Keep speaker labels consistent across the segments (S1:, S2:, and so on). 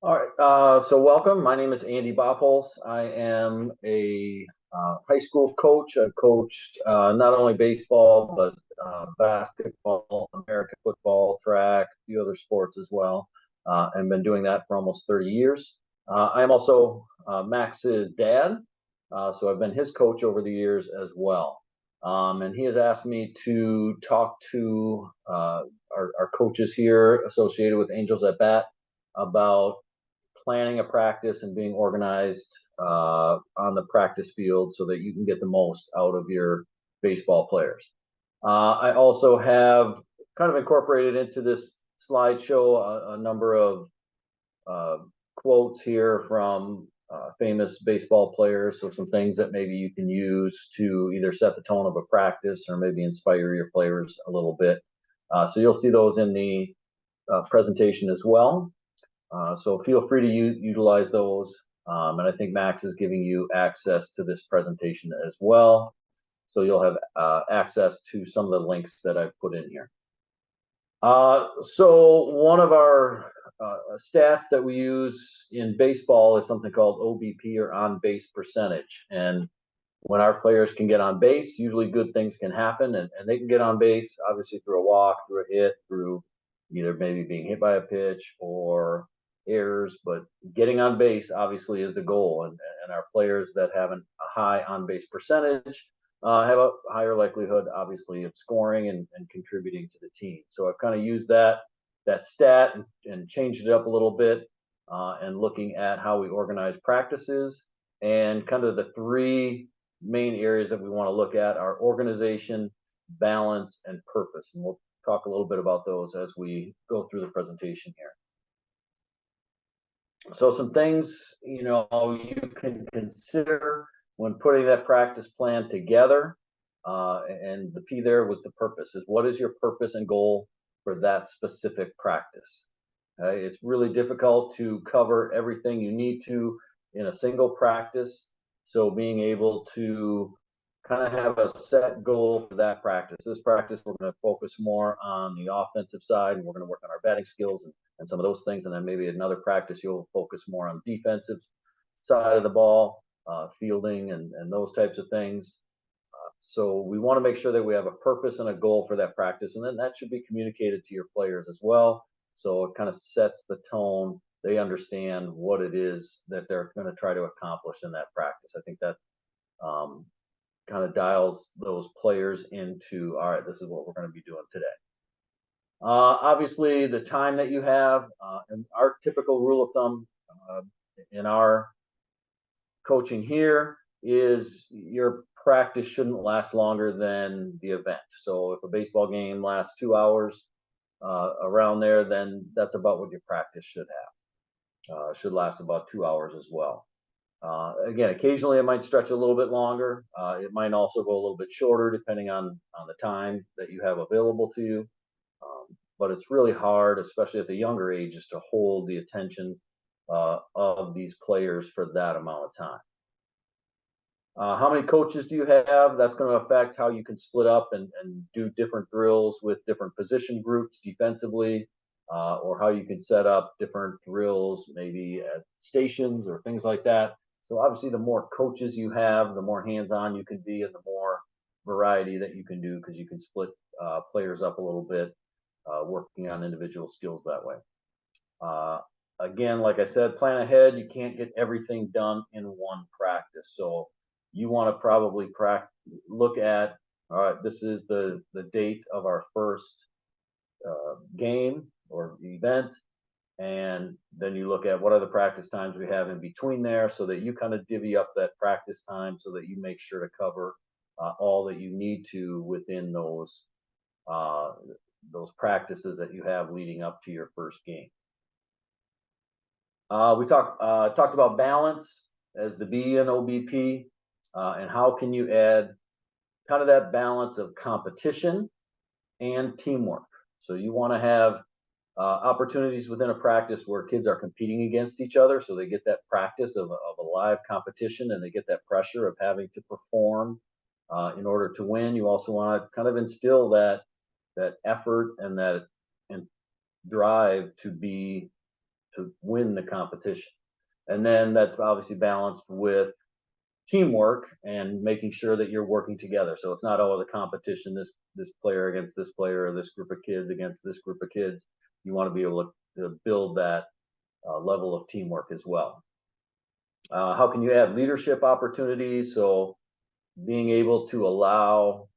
S1: All right, so welcome. My name is Andy Bobholz. I am a high school coach. I've coached not only baseball, but basketball, American football, track, a few other sports as well, and been doing that for almost 30 years. I am also Max's dad, so I've been his coach over the years as well. And he has asked me to talk to our coaches here associated with Angels at Bat about planning a practice and being organized on the practice field so that you can get the most out of your baseball players. I also have kind of incorporated into this slideshow a number of uh, quotes here from famous baseball players. So some things that maybe you can use to either set the tone of a practice or maybe inspire your players a little bit. So you'll see those in the presentation as well. So feel free to utilize those. And I think Max is giving you access to this presentation as well. So you'll have access to some of the links that I've put in here. So one of our stats that we use in baseball is something called OBP, or on base percentage. And when our players can get on base, usually good things can happen, and they can get on base obviously through a walk, through a hit, through either maybe being hit by a pitch or errors. But getting on base obviously is the goal, and our players that have a high on base percentage have a higher likelihood, obviously, of scoring and contributing to the team. So I've kind of used that stat and changed it up a little bit, and looking at how we organize practices, and kind of the three main areas that we want to look at are organization, balance, and purpose. And we'll talk a little bit about those as we go through the presentation here. So some things, you can consider when putting that practice plan together, and the P there was the purpose, is what is your purpose and goal for that specific practice? Okay? It's really difficult to cover everything you need to in a single practice. So being able to kind of have a set goal for that practice. This practice, we're going to focus more on the offensive side, and we're going to work on our batting skills and some of those things. And then maybe another practice, you'll focus more on defensive side of the ball, fielding, and those types of things. So we want to make sure that we have a purpose and a goal for that practice, and then that should be communicated to your players as well. So it kind of sets the tone. They understand what it is that they're going to try to accomplish in that practice. I think that kind of dials those players into, all right, this is what we're going to be doing today. Obviously, the time that you have, and our typical rule of thumb in our coaching here is your practice shouldn't last longer than the event. So if a baseball game lasts 2 hours, around there, then that's about what your practice should have. Should last about 2 hours as well. Again, occasionally it might stretch a little bit longer. It might also go a little bit shorter depending on the time that you have available to you. But it's really hard, especially at the younger ages, to hold the attention of these players for that amount of time. How many coaches do you have? That's going to affect how you can split up and do different drills with different position groups defensively, or how you can set up different drills maybe at stations or things like that. So obviously, the more coaches you have, the more hands-on you can be, and the more variety that you can do, because you can split players up a little bit, working on individual skills that way. Again, like I said, plan ahead. You can't get everything done in one practice. So you want to probably look at, all right, this is the date of our first game or event. And then you look at what are the practice times we have in between there, so that you kind of divvy up that practice time so that you make sure to cover all that you need to within those practices that you have leading up to your first game. We talked about balance as the B in OBP, and how can you add kind of that balance of competition and teamwork. So you want to have opportunities within a practice where kids are competing against each other, so they get that practice of a live competition, and they get that pressure of having to perform in order to win. You also want to kind of instill that effort and that drive to be win the competition. And then that's obviously balanced with teamwork and making sure that you're working together. So it's not all the competition, this player against this player, or this group of kids against this group of kids. You want to be able to build that level of teamwork as well. How can you add leadership opportunities? So being able to allow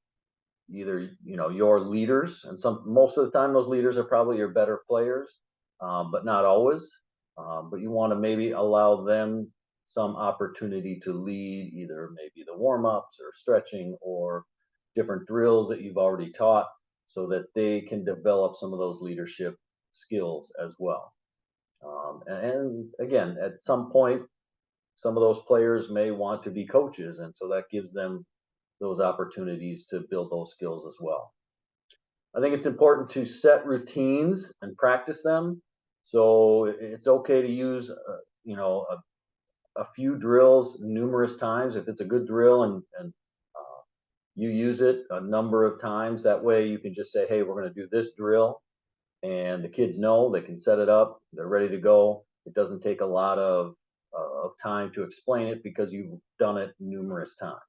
S1: either your leaders, and most of the time those leaders are probably your better players, but not always. But you want to maybe allow them some opportunity to lead either maybe the warm-ups or stretching or different drills that you've already taught, so that they can develop some of those leadership skills as well. And again, at some point, some of those players may want to be coaches, and so that gives them those opportunities to build those skills as well. I think it's important to set routines and practice them. So it's okay to use, a few drills numerous times. If it's a good drill and you use it a number of times, that way you can just say, hey, we're going to do this drill, and the kids know they can set it up. They're ready to go. It doesn't take a lot of time to explain it because you've done it numerous times.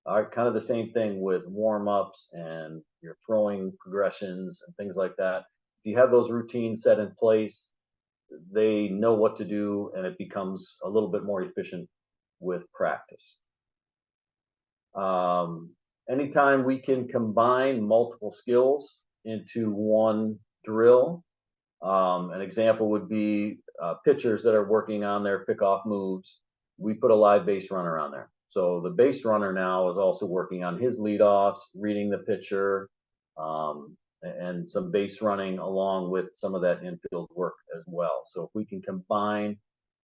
S1: All right, kind of the same thing with warm-ups and your throwing progressions and things like that. If you have those routines set in place, they know what to do, and it becomes a little bit more efficient with practice. Anytime we can combine multiple skills into one drill, an example would be pitchers that are working on their pickoff moves. We put a live base runner on there. So the base runner now is also working on his leadoffs, reading the pitcher, and some base running along with some of that infield work as well. So if we can combine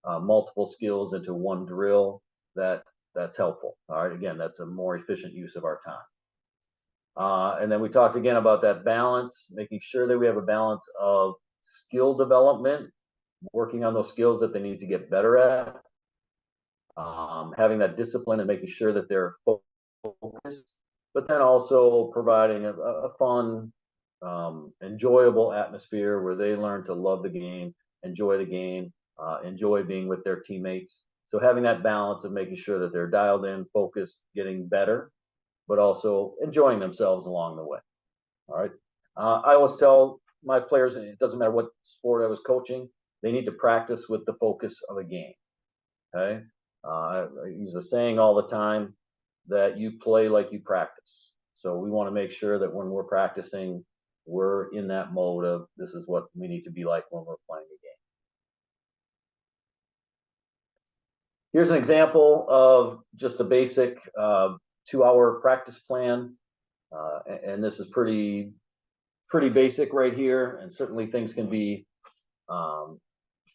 S1: multiple skills into one drill, that's helpful. All right, again, that's a more efficient use of our time. And then we talked again about that balance, making sure that we have a balance of skill development, working on those skills that they need to get better at, having that discipline and making sure that they're focused, but then also providing a fun, enjoyable atmosphere where they learn to love the game, enjoy the game, enjoy being with their teammates. So having that balance of making sure that they're dialed in, focused, getting better, but also enjoying themselves along the way. All right. I always tell my players, and it doesn't matter what sport I was coaching, they need to practice with the focus of a game. Okay. I use a saying all the time that you play like you practice. So we want to make sure that when we're practicing, we're in that mode of this is what we need to be like when we're playing a game. Here's an example of just a basic 2-hour practice plan. And this is pretty basic right here. And certainly things can be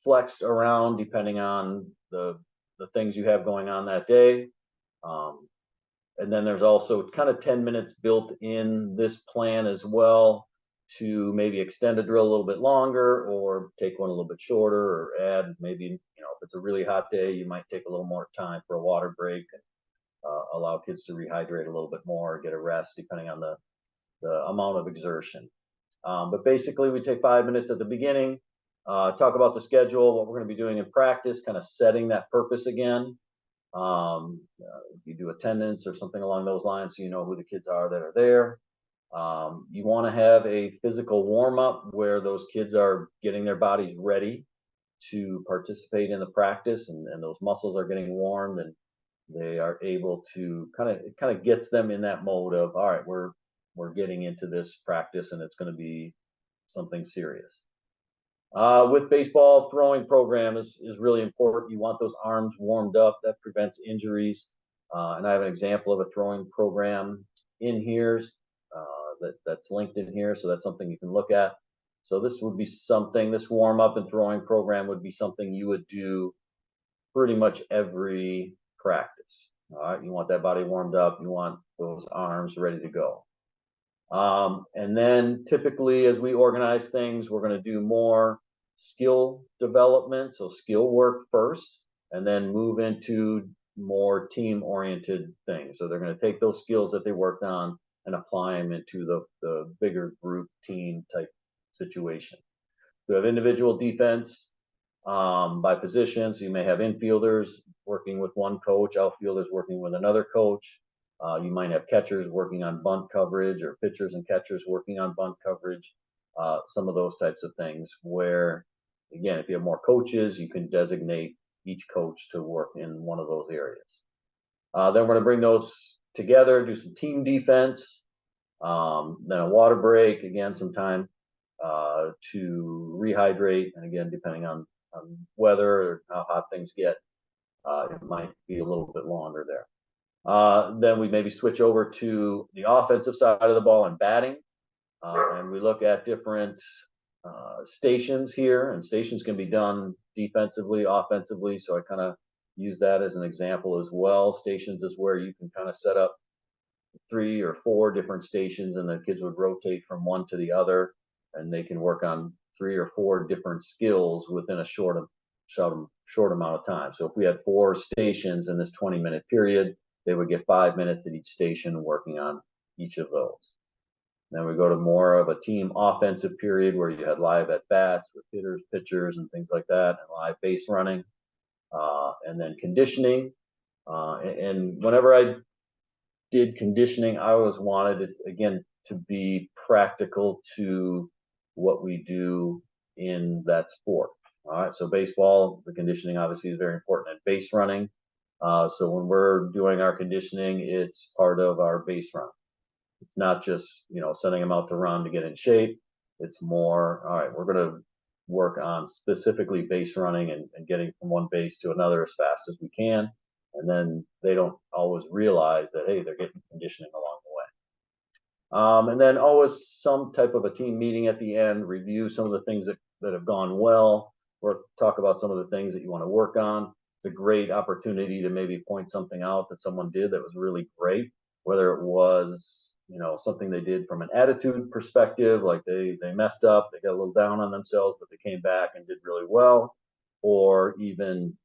S1: flexed around depending on the things you have going on that day. And then there's also kind of 10 minutes built in this plan as well to maybe extend a drill a little bit longer or take one a little bit shorter, or add maybe, if it's a really hot day, you might take a little more time for a water break and allow kids to rehydrate a little bit more, get a rest depending on the amount of exertion. But basically we take 5 minutes at the beginning, talk about the schedule, what we're going to be doing in practice, kind of setting that purpose again. You do attendance or something along those lines so you know who the kids are that are there. You want to have a physical warm-up where those kids are getting their bodies ready to participate in the practice, and those muscles are getting warmed, and they are able to kind of gets them in that mode of, all right, we're getting into this practice and it's going to be something serious. With baseball, throwing program is really important. You want those arms warmed up. That prevents injuries. And I have an example of a throwing program in here that's linked in here, so that's something you can look at. So this would be something, this warm up and throwing program would be something you would do pretty much every practice. All right, you want that body warmed up. You want those arms ready to go. And then typically as we organize things, we're going to do more skill development, so skill work first, and then move into more team-oriented things. So they're going to take those skills that they worked on and apply them into the bigger group team type situation. We have individual defense, by position. So you may have infielders working with one coach, outfielders working with another coach. You might have catchers working on bunt coverage, or pitchers and catchers working on bunt coverage. Some of those types of things where, again, if you have more coaches, you can designate each coach to work in one of those areas. Then we're going to bring those together, do some team defense, then a water break, again, some time to rehydrate. And again, depending on weather or how hot things get, it might be a little bit longer there. Then we maybe switch over to the offensive side of the ball and batting. And we look at different stations here, and stations can be done defensively, offensively. So I kind of use that as an example as well. Stations is where you can kind of set up 3 or 4 different stations, and the kids would rotate from one to the other, and they can work on 3 or 4 different skills within a short amount of time. So if we had 4 stations in this 20-minute period, they would get 5 minutes at each station working on each of those. Then we go to more of a team offensive period where you had live at bats with hitters, pitchers, and things like that, and live base running, and then conditioning. And whenever I did conditioning, I always wanted it, again, to be practical to what we do in that sport. All right, so baseball, the conditioning obviously is very important at base running. So when we're doing our conditioning, it's part of our base run. It's not just, sending them out to run to get in shape. It's more, all right, we're going to work on specifically base running and getting from one base to another as fast as we can. And then they don't always realize that, hey, they're getting conditioning along the way. And then always some type of a team meeting at the end, review some of the things that have gone well, or talk about some of the things that you want to work on. It's a great opportunity to maybe point something out that someone did that was really great, whether it was, something they did from an attitude perspective, like they messed up, they got a little down on themselves, but they came back and did really well, or even,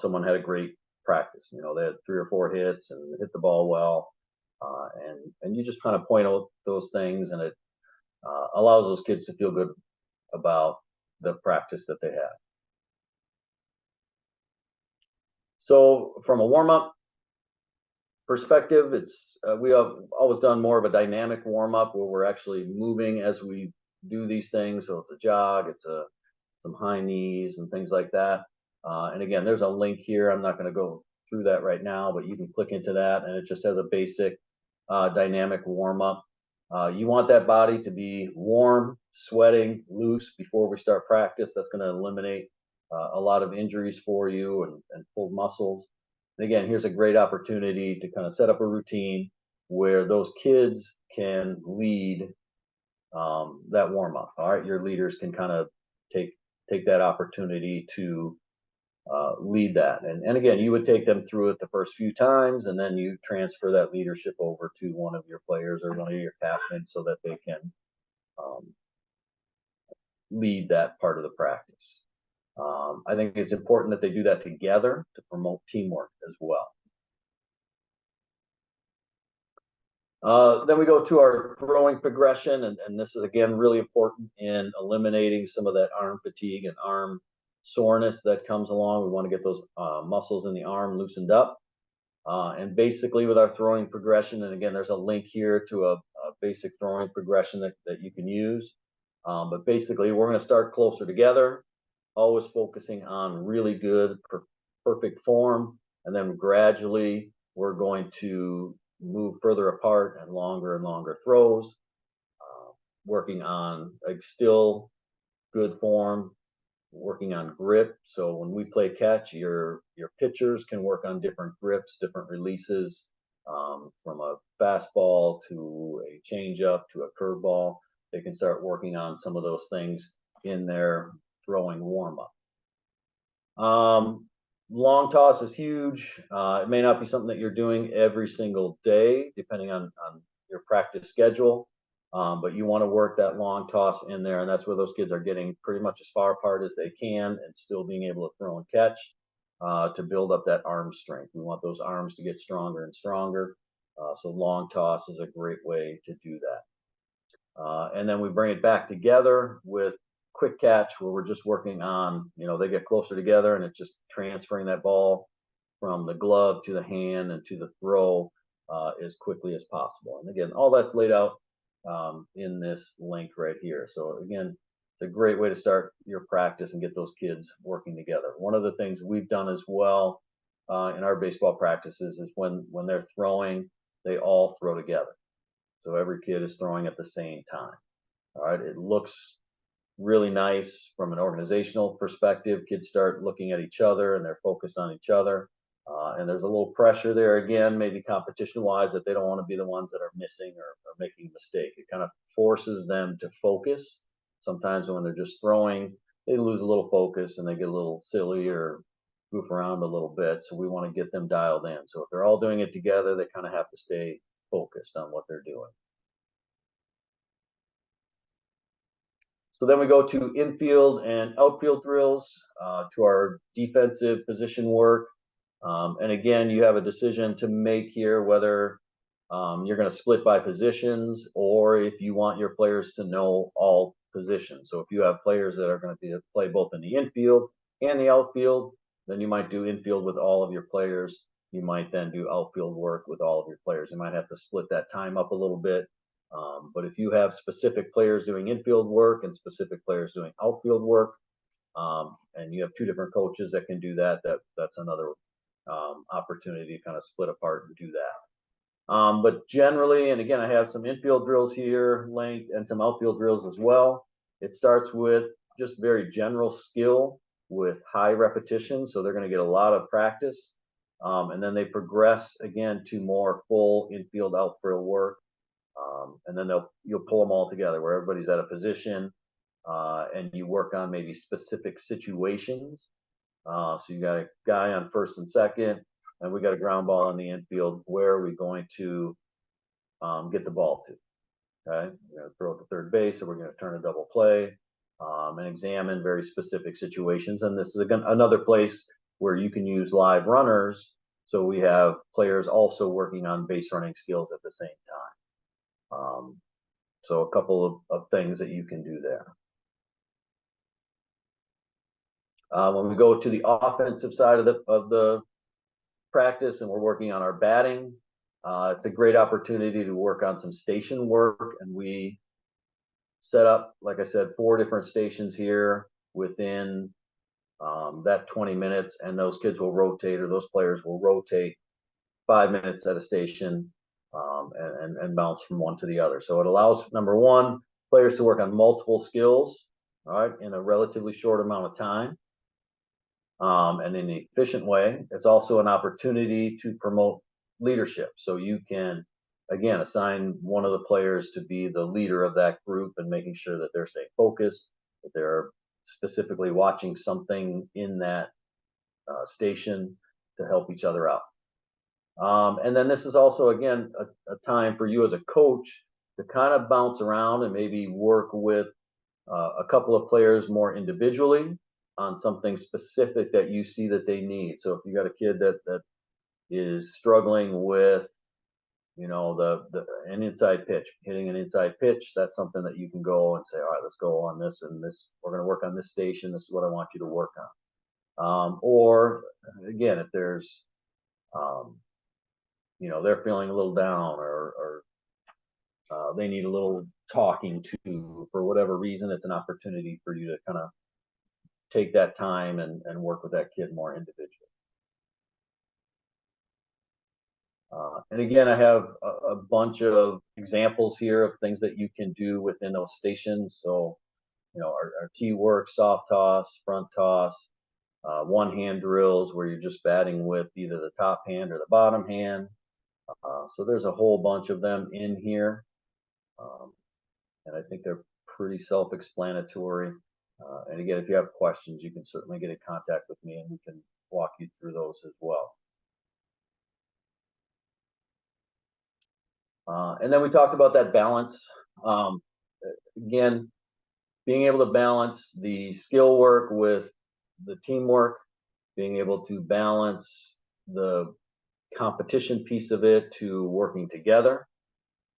S1: someone had a great practice. They had 3 or 4 hits and hit the ball well, and you just kind of point out those things, and it allows those kids to feel good about the practice that they had. So from a warm-up perspective, it's we have always done more of a dynamic warm-up where we're actually moving as we do these things. So it's a jog, it's some high knees and things like that. And again, there's a link here. I'm not going to go through that right now, but you can click into that, and it just has a basic dynamic warm-up. You want that body to be warm, sweating, loose before we start practice. That's going to eliminate a lot of injuries for you and pulled muscles. And again, here's a great opportunity to kind of set up a routine where those kids can lead that warm-up. All right, your leaders can kind of take that opportunity to lead that. And again, you would take them through it the first few times, and then you transfer that leadership over to one of your players or one of your captains so that they can lead that part of the practice. I think it's important that they do that together to promote teamwork as well. Then we go to our throwing progression, and this is, again, really important in eliminating some of that arm fatigue and arm soreness that comes along. We want to get those muscles in the arm loosened up. And basically with our throwing progression, and again, there's a link here to a basic throwing progression that you can use. But basically, we're going to start closer together, always focusing on really good, perfect form. And then gradually, we're going to move further apart and longer throws, working on still good form, working on grip. So when we play catch, your pitchers can work on different grips, different releases, from a fastball to a changeup to a curveball. They can start working on some of those things in their throwing warm-up. Long toss is huge. It may not be something that you're doing every single day, depending on your practice schedule. But you want to work that long toss in there, and that's where those kids are getting pretty much as far apart as they can and still being able to throw and catch to build up that arm strength. We want those arms to get stronger and stronger. So long toss is a great way to do that. And then we bring it back together with quick catch where we're just working on, they get closer together and it's just transferring that ball from the glove to the hand and to the throw as quickly as possible. And again, all that's laid out in this link right here. So again, it's a great way to start your practice and get those kids working together. One of the things we've done as well in our baseball practices is when they're throwing, they all throw together. So every kid is throwing at the same time. All right, it looks really nice from an organizational perspective. Kids start looking at each other and they're focused on each other. And there's a little pressure there again, maybe competition-wise, that they don't want to be the ones that are missing or making a mistake. It kind of forces them to focus. Sometimes when they're just throwing, they lose a little focus and they get a little silly or goof around a little bit. So we want to get them dialed in. So if they're all doing it together, they kind of have to stay focused on what they're doing. So then we go to infield and outfield drills, to our defensive position work. And again, you have a decision to make here whether you're going to split by positions or if you want your players to know all positions. So if you have players that are going to play both in the infield and the outfield, then you might do infield with all of your players. You might then do outfield work with all of your players. You might have to split that time up a little bit. But if you have specific players doing infield work and specific players doing outfield work, and you have two different coaches that can do that, that's another opportunity to kind of split apart and do that. But generally, and again, I have some infield drills here linked and some outfield drills as well. It starts with just very general skill with high repetition. So they're going to get a lot of practice. And then they progress again to more full infield outfield work. And then you'll pull them all together where everybody's at a position, and you work on maybe specific situations. So you got a guy on first and second, and we got a ground ball in the infield. Where are we going to get the ball to? Okay, we're going to throw it to third base, or we're going to turn a double play, and examine very specific situations. And this is again another place where you can use live runners. So we have players also working on base running skills at the same time. So a couple of things that you can do there. When we go to the offensive side of the practice and we're working on our batting, it's a great opportunity to work on some station work. And we set up, like I said, 4 different stations here within that 20 minutes, and those kids will rotate, or those players will rotate 5 minutes at a station. And bounce from one to the other. So it allows, number one, players to work on multiple skills, all right, in a relatively short amount of time, and in an efficient way. It's also an opportunity to promote leadership. So you can, again, assign one of the players to be the leader of that group and making sure that they're staying focused, that they're specifically watching something in that station to help each other out. And then this is also, again, a time for you as a coach to kind of bounce around and maybe work with a couple of players more individually on something specific that you see that they need. So if you got a kid that is struggling with, an inside pitch, hitting an inside pitch, that's something that you can go and say, all right, let's go on this and this. We're going to work on this station. This is what I want you to work on. Or again, if there's they're feeling a little down or they need a little talking to for whatever reason, it's an opportunity for you to kind of take that time and work with that kid more individually. And again, I have a bunch of examples here of things that you can do within those stations. So, our tee work, soft toss, front toss, one-hand drills where you're just batting with either the top hand or the bottom hand. So there's a whole bunch of them in here, and I think they're pretty self-explanatory. And again, if you have questions, you can certainly get in contact with me and we can walk you through those as well. And then we talked about that balance. Again, being able to balance the skill work with the teamwork, being able to balance the competition piece of it to working together.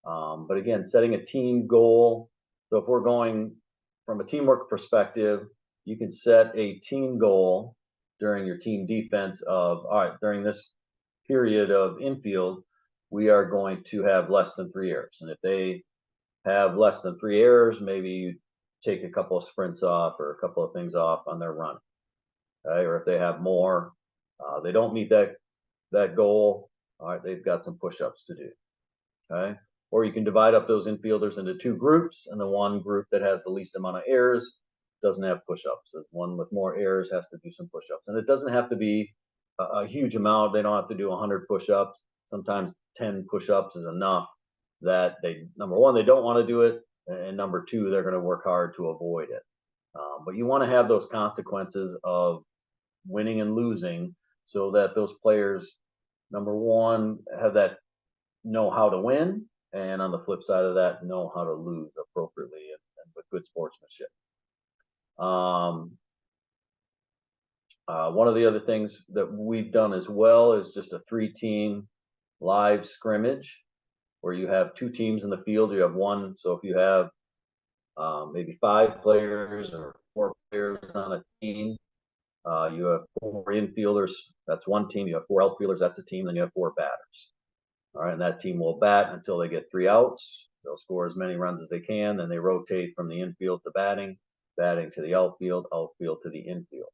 S1: But again, setting a team goal. So if we're going from a teamwork perspective, you can set a team goal during your team defense of, all right, during this period of infield, we are going to have less than 3 errors. And if they have less than 3 errors, maybe you take a couple of sprints off or a couple of things off on their run. Okay? Or if they have more, they don't meet that goal, all right, they've got some push-ups to do. Okay? Or you can divide up those infielders into 2 groups, and the one group that has the least amount of errors doesn't have push-ups. The one with more errors has to do some push-ups. And it doesn't have to be a huge amount. They don't have to do 100 push-ups. Sometimes 10 push-ups is enough that number one, they don't want to do it, and number two, they're going to work hard to avoid it. But you want to have those consequences of winning and losing so that those players, number one, know how to win, and on the flip side of that, know how to lose appropriately and with good sportsmanship. One of the other things that we've done as well is just a 3-team live scrimmage where you have 2 teams in the field. You have one, so if you have maybe 5 players or 4 players on a team, you have 4 infielders, that's one team. You have 4 outfielders, that's a team. Then you have 4 batters. All right, and that team will bat until they get 3 outs. They'll score as many runs as they can. Then they rotate from the infield to batting to the outfield to the infield.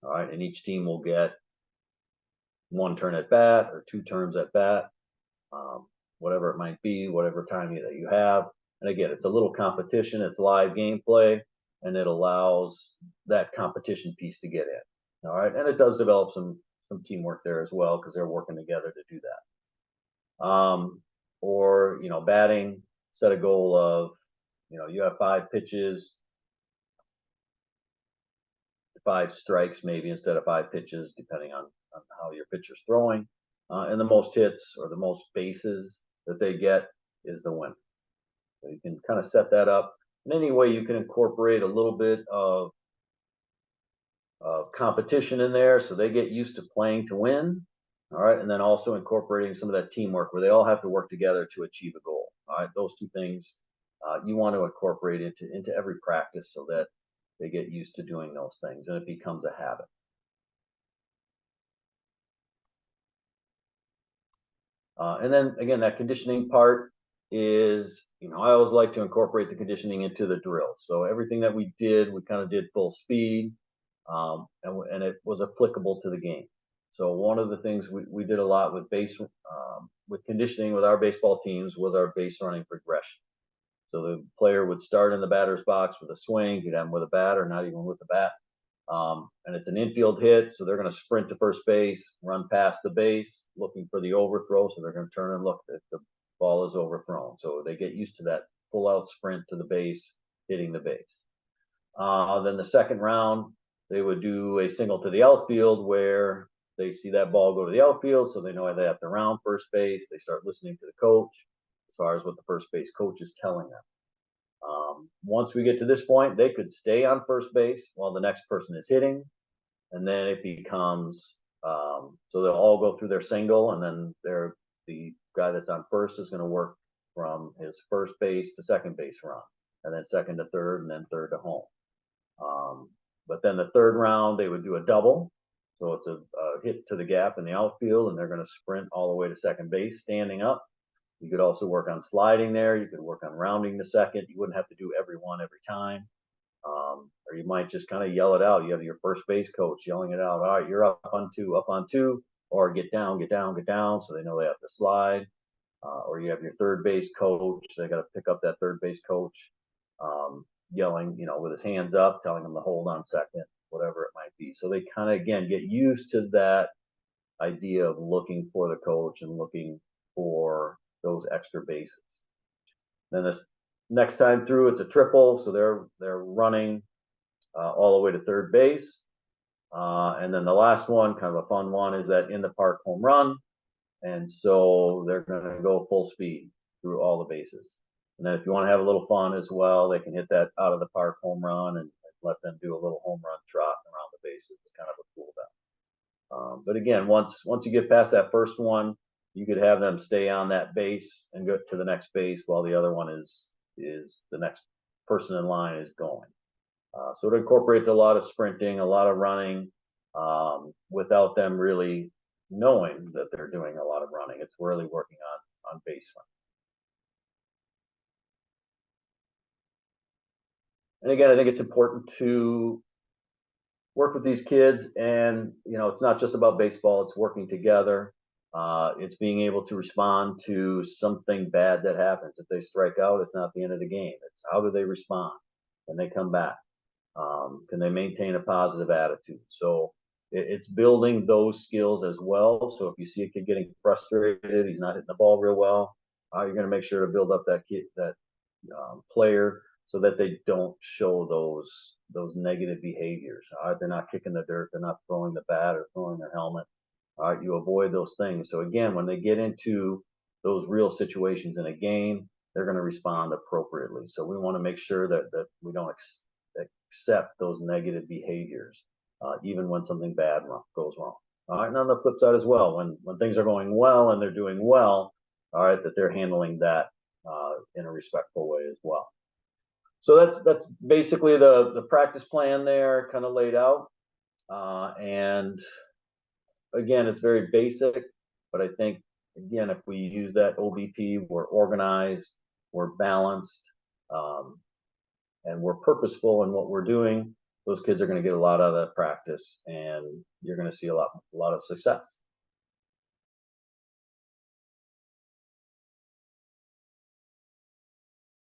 S1: All right, and each team will get 1 turn at bat or 2 turns at bat, whatever it might be, whatever time that you have. And again, it's a little competition. It's live gameplay, and it allows that competition piece to get in. All right, and it does develop some teamwork there as well because they're working together to do that. Or batting, set a goal of you have 5 pitches, 5 strikes maybe instead of 5 pitches, depending on how your pitcher's throwing. And the most hits or the most bases that they get is the win. So you can kind of set that up. In any way, you can incorporate a little bit of competition in there so they get used to playing to win. All right, and then also incorporating some of that teamwork where they all have to work together to achieve a goal. All right, those 2 things you want to incorporate into every practice so that they get used to doing those things and it becomes a habit. And then again, that conditioning part is, I always like to incorporate the conditioning into the drill. So everything that we kind of did full speed, and it was applicable to the game. So one of the things we did a lot with with conditioning with our baseball teams was our base running progression. So the player would start in the batter's box with a swing. He'd have him with a bat or not even with a bat. And it's an infield hit, so they're going to sprint to first base, run past the base, looking for the overthrow. So they're going to turn and look if the ball is overthrown. So they get used to that pull-out sprint to the base, hitting the base. Then the second round, they would do a single to the outfield where they see that ball go to the outfield, so they know they have to round first base. They start listening to the coach as far as what the first base coach is telling them. Once we get to this point, they could stay on first base while the next person is hitting, and then it becomes so they'll all go through their single, and then the guy that's on first is going to work from his first base to second base run, and then second to third, and then third to home. But then the third round, they would do a double. So it's a hit to the gap in the outfield, and they're going to sprint all the way to second base, standing up. You could also work on sliding there. You could work on rounding to second. You wouldn't have to do every one every time. Or you might just kind of yell it out. You have your first base coach yelling it out. All right, you're up on two, or get down, so they know they have to slide. Or you have your third base coach. They got to pick up that third base coach, yelling, with his hands up, telling them to hold on second, whatever it might be. So they kind of, again, get used to that idea of looking for the coach and looking for those extra bases. Then this next time through, it's a triple, so they're running all the way to third base. And then the last one, kind of a fun one, is that in the park home run. And so they're going to go full speed through all the bases. And then if you want to have a little fun as well, they can hit that out of the park home run and let them do a little home run trot around the bases. It's kind of a cool down. But again, once you get past that first one, you could have them stay on that base and go to the next base while the other one is the next person in line is going. So it incorporates a lot of sprinting, a lot of running, without them really knowing that they're doing a lot of running. It's really working on base run. And again, I think it's important to work with these kids, and it's not just about baseball. It's working together. It's being able to respond to something bad that happens. If they strike out, it's not the end of the game. It's how do they respond when they come back. Can they maintain a positive attitude? So it's building those skills as well. So if you see a kid getting frustrated, he's not hitting the ball real well, you're going to make sure to build up that kid, that player, so that they don't show those negative behaviors. They're not kicking the dirt, they're not throwing the bat or throwing their helmet. You avoid those things. So again, when they get into those real situations in a game, they're going to respond appropriately. So we want to make sure that we don't accept those negative behaviors, even when something bad goes wrong. All right, and on the flip side as well, when things are going well and they're doing well, all right, that they're handling that in a respectful way as well. So that's basically the practice plan there, kind of laid out. And again, it's very basic, but I think again, if we use that OBP, we're organized, we're balanced, and we're purposeful in what we're doing. Those kids are going to get a lot out of that practice, and you're going to see a lot of success.